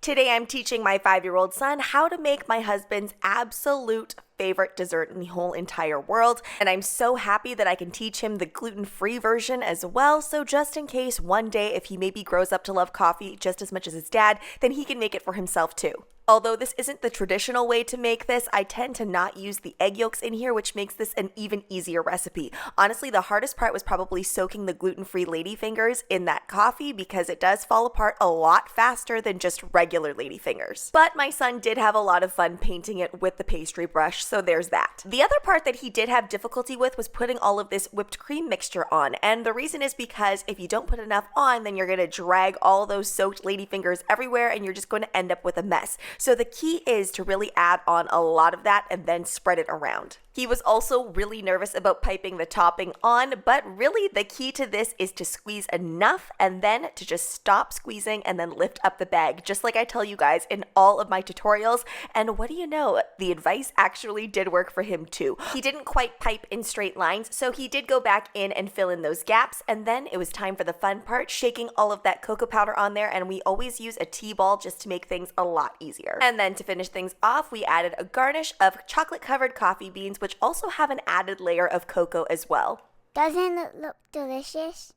Today I'm teaching my 5-year-old son how to make my husband's absolute favorite dessert in the whole entire world, and I'm so happy that I can teach him the gluten-free version as well, so just in case one day if he maybe grows up to love coffee just as much as his dad, then he can make it for himself too. Although this isn't the traditional way to make this, I tend to not use the egg yolks in here, which makes this an even easier recipe. Honestly, the hardest part was probably soaking the gluten-free ladyfingers in that coffee because it does fall apart a lot faster than just regular ladyfingers. But my son did have a lot of fun painting it with the pastry brush, so there's that. The other part that he did have difficulty with was putting all of this whipped cream mixture on, and the reason is because if you don't put enough on, then you're going to drag all those soaked ladyfingers everywhere and you're just going to end up with a mess. So the key is to really add on a lot of that and then spread it around. He was also really nervous about piping the topping on, but really the key to this is to squeeze enough and then to just stop squeezing and then lift up the bag, just like I tell you guys in all of my tutorials. And what do you know? The advice actually did work for him too. He didn't quite pipe in straight lines, so he did go back in and fill in those gaps, and then it was time for the fun part, shaking all of that cocoa powder on there, and we always use a tea ball just to make things a lot easier. And then to finish things off, we added a garnish of chocolate-covered coffee beans, which also have an added layer of cocoa as well. Doesn't it look delicious?